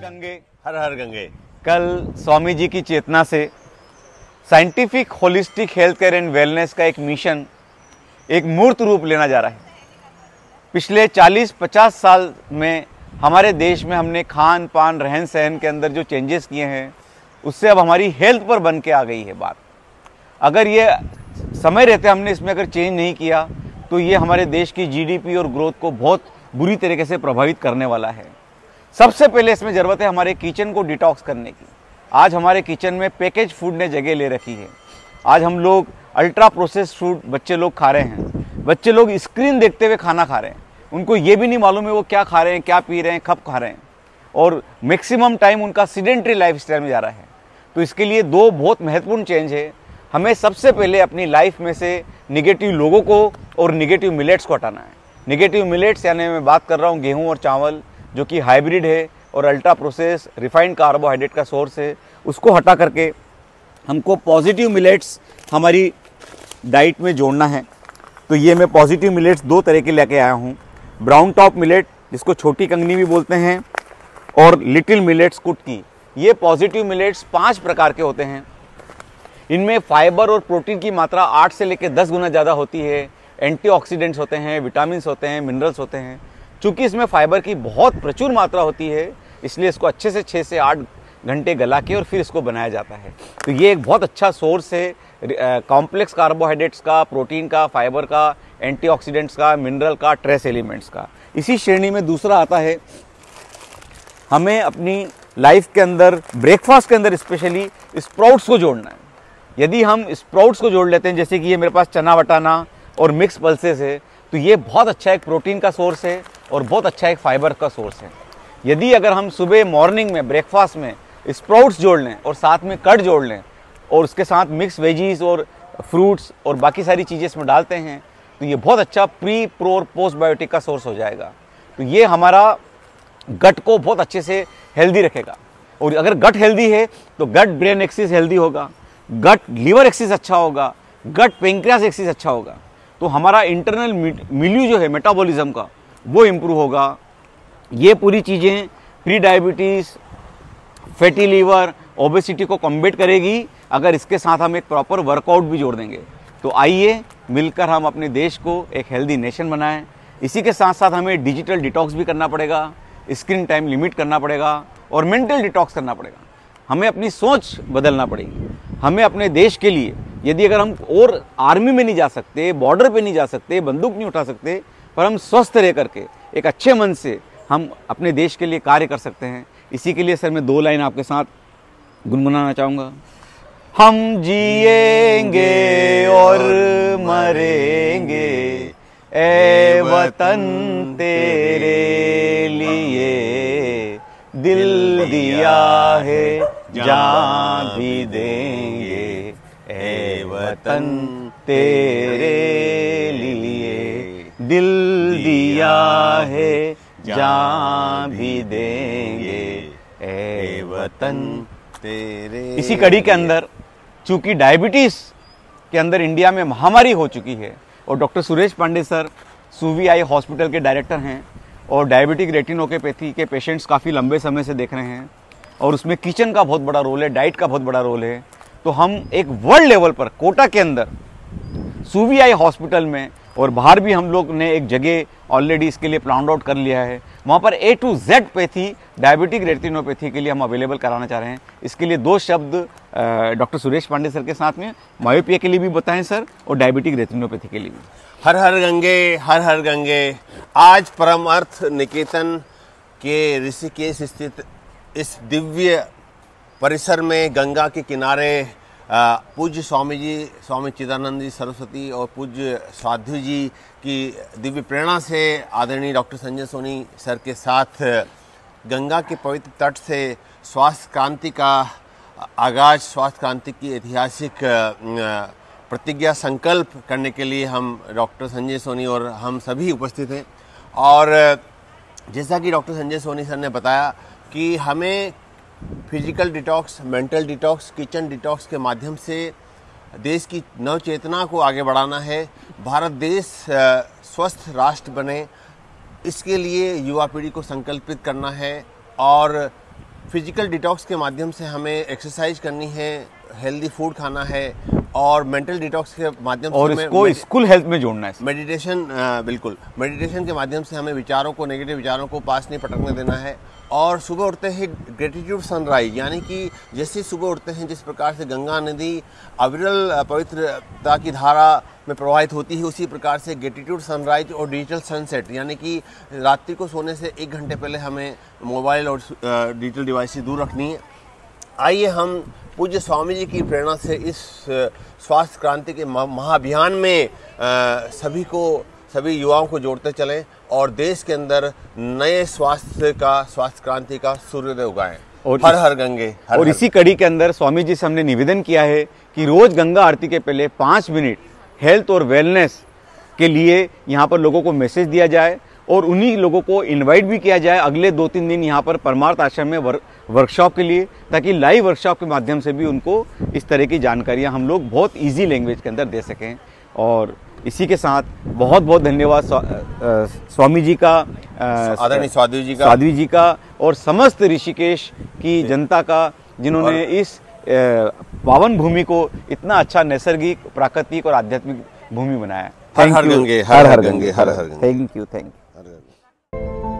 गंगे। हर हर गंगे। कल स्वामी जी की चेतना से scientific holistic health care and wellness का एक मिशन एक मूर्त रूप लेना जा रहा है। पिछले 40-50 साल में हमारे देश में हमने खान पान रहन सहन के अंदर जो चेंजेस किए हैं उससे अब हमारी हेल्थ पर बन के आ गई है बात। अगर ये समय रहते हमने इसमें अगर चेंज नहीं किया तो ये हमारे देश की जीडीपी और ग्रोथ को बहुत बुरी तरीके से प्रभावित करने वाला है। सबसे पहले इसमें ज़रूरत है हमारे किचन को डिटॉक्स करने की। आज हमारे किचन में पैकेज फूड ने जगह ले रखी है। आज हम लोग अल्ट्रा प्रोसेस्ड फूड बच्चे लोग खा रहे हैं। बच्चे लोग स्क्रीन देखते हुए खाना खा रहे हैं। उनको ये भी नहीं मालूम है वो क्या खा रहे हैं, क्या पी रहे हैं, कब खा रहे हैं, और मैक्सिमम टाइम उनका सीडेंट्री लाइफस्टाइल में जा रहा है। तो इसके लिए दो बहुत महत्वपूर्ण चेंज है। हमें सबसे पहले अपनी लाइफ में से निगेटिव लोगों को और निगेटिव मिलेट्स को हटाना है। निगेटिव मिलेट्स यानी मैं बात कर रहा हूँ गेहूँ और चावल जो कि हाइब्रिड है और अल्ट्रा प्रोसेस रिफाइंड कार्बोहाइड्रेट का सोर्स है, उसको हटा करके हमको पॉजिटिव मिलेट्स हमारी डाइट में जोड़ना है। तो ये मैं पॉजिटिव मिलेट्स दो तरह के लेके आया हूँ। ब्राउन टॉप मिलेट जिसको छोटी कंगनी भी बोलते हैं और लिटिल मिलेट्स कुटकी। ये पॉजिटिव मिलेट्स 5 प्रकार के होते हैं। इनमें फाइबर और प्रोटीन की मात्रा 8 से लेकर 10 गुना ज़्यादा होती है। एंटीऑक्सीडेंट्स होते हैं, विटामिन्स होते हैं, मिनरल्स होते हैं। चूँकि इसमें फाइबर की बहुत प्रचुर मात्रा होती है इसलिए इसको अच्छे से 6 से 8 घंटे गला के और फिर इसको बनाया जाता है। तो ये एक बहुत अच्छा सोर्स है कॉम्प्लेक्स कार्बोहाइड्रेट्स का, प्रोटीन का, फाइबर का, एंटीऑक्सीडेंट्स का, मिनरल का, ट्रेस एलिमेंट्स का। इसी श्रेणी में दूसरा आता है, हमें अपनी लाइफ के अंदर ब्रेकफास्ट के अंदर स्पेशली स्प्राउट्स को जोड़ना है। यदि हम स्प्राउट्स को जोड़ लेते हैं, जैसे कि ये मेरे पास चना वटाना और मिक्स पल्सेस है, तो ये बहुत अच्छा एक प्रोटीन का सोर्स है और बहुत अच्छा एक फाइबर का सोर्स है। यदि अगर हम सुबह मॉर्निंग में ब्रेकफास्ट में स्प्राउट्स जोड़ लें और साथ में कर्ड जोड़ लें और उसके साथ मिक्स वेजीज और फ्रूट्स और बाकी सारी चीज़ें इसमें डालते हैं तो ये बहुत अच्छा प्री प्रो और पोस्ट बायोटिक का सोर्स हो जाएगा। तो ये हमारा गट को बहुत अच्छे से हेल्दी रखेगा। और अगर गट हेल्दी है तो गट ब्रेन एक्सिस हेल्दी होगा, गट लीवर एक्सिस अच्छा होगा, गट पेंक्रियास एक्सिस अच्छा होगा। तो हमारा इंटरनल मिल्यू जो है मेटाबॉलिज्म का वो इम्प्रूव होगा। ये पूरी चीज़ें pre diabetes, fatty liver, obesity को कॉम्बैट करेगी अगर इसके साथ हम एक प्रॉपर वर्कआउट भी जोड़ देंगे। तो आइए मिलकर हम अपने देश को एक हेल्दी नेशन बनाएं। इसी के साथ साथ हमें डिजिटल डिटॉक्स भी करना पड़ेगा, स्क्रीन टाइम लिमिट करना पड़ेगा और मेंटल डिटॉक्स करना पड़ेगा। हमें अपनी सोच बदलना पड़ेगी। हमें अपने देश के लिए, यदि अगर हम और आर्मी में नहीं जा सकते, बॉर्डर पे नहीं जा सकते, बंदूक नहीं उठा सकते, पर हम स्वस्थ रह करके एक अच्छे मन से हम अपने देश के लिए कार्य कर सकते हैं। इसी के लिए सर मैं 2 लाइन आपके साथ गुनगुनाना चाहूँगा। हम जिएंगे और मरेंगे ए वतन तेरे लिए, दिल दिया है जान भी देंगे ए वतन तेरे लिए, दिल दिया है जान भी देंगे ए वतन तेरे। इसी कड़ी के अंदर चूंकि डायबिटीज के अंदर इंडिया में महामारी हो चुकी है और doctor Suresh Pandey sir Suvi eye hospital के डायरेक्टर हैं और डायबिटिक रेटिनोपैथी के पेशेंट्स काफ़ी लंबे समय से देख रहे हैं और उसमें किचन का बहुत बड़ा रोल है, डाइट का बहुत बड़ा रोल है। तो हम एक वर्ल्ड लेवल पर कोटा के अंदर सूवी आई हॉस्पिटल में और बाहर भी हम लोग ने एक जगह ऑलरेडी इसके लिए प्लान आउट कर लिया है। वहाँ पर A to Z pathy, diabetic retinopathy के लिए हम अवेलेबल कराना चाह रहे हैं। इसके लिए 2 शब्द डॉक्टर सुरेश पांडे सर के साथ में मायोपिया के लिए भी बताएं सर और डायबिटिक रेटिनोपैथी के लिए भी। हर हर गंगे, हर हर गंगे। आज परम अर्थ निकेतन के ऋषिकेश स्थित इस दिव्य परिसर में गंगा के किनारे पूज्य स्वामी जी, स्वामी चिदानंद जी सरस्वती और पूज्य साध्वी जी की दिव्य प्रेरणा से आदरणीय डॉक्टर संजय सोनी सर के साथ गंगा के पवित्र तट से स्वास्थ्य क्रांति का आगाज, स्वास्थ्य क्रांति की ऐतिहासिक प्रतिज्ञा संकल्प करने के लिए हम डॉक्टर संजय सोनी और हम सभी उपस्थित हैं। और जैसा कि डॉक्टर संजय सोनी सर ने बताया कि हमें physical detox, mental detox, kitchen detox के माध्यम से देश की नव चेतना को आगे बढ़ाना है। भारत देश स्वस्थ राष्ट्र बने, इसके लिए युवा पीढ़ी को संकल्पित करना है और फिजिकल डिटॉक्स के माध्यम से हमें एक्सरसाइज करनी है, हेल्दी फूड खाना है और मेंटल डिटॉक्स के माध्यम और से इसको स्कूल हेल्थ में जोड़ना है। मेडिटेशन, बिल्कुल मेडिटेशन के माध्यम से हमें विचारों को, नेगेटिव विचारों को पास नहीं पटकने देना है। और सुबह उठते ही ग्रेटिट्यूड सनराइज, यानी कि जैसे सुबह उठते हैं जिस प्रकार से गंगा नदी अविरल पवित्रता की धारा में प्रवाहित होती है, उसी प्रकार से ग्रेटिट्यूड सनराइज और डिजिटल सनसेट, यानी कि रात्रि को सोने से 1 घंटे पहले हमें मोबाइल और डिजिटल डिवाइस से दूर रखनी है। आइए हम पूज्य स्वामी जी की प्रेरणा से इस स्वास्थ्य क्रांति के महाअभियान में सभी युवाओं को जोड़ते चलें और देश के अंदर नए स्वास्थ्य क्रांति का सूर्योदय उगाएं। और हर हर गंगे और इसी कड़ी के अंदर स्वामी जी से हमने निवेदन किया है कि रोज गंगा आरती के पहले 5 मिनट हेल्थ और वेलनेस के लिए यहाँ पर लोगों को मैसेज दिया जाए और उन्हीं लोगों को इनवाइट भी किया जाए अगले 2-3 दिन यहाँ पर परमार्थ आश्रम में वर्कशॉप के लिए, ताकि लाइव वर्कशॉप के माध्यम से भी उनको इस तरह की जानकारियाँ हम लोग बहुत ईजी लैंग्वेज के अंदर दे सकें। और इसी के साथ बहुत बहुत धन्यवाद स्वामी जी का, आदरणीय साध्वी जी का और समस्त ऋषिकेश की जनता का, जिन्होंने इस पावन भूमि को इतना अच्छा नैसर्गिक, प्राकृतिक और आध्यात्मिक भूमि बनाया। हर हर गंगे, हर हर गंगे, हर हर गंगे। Thank you. हर हर गंगे।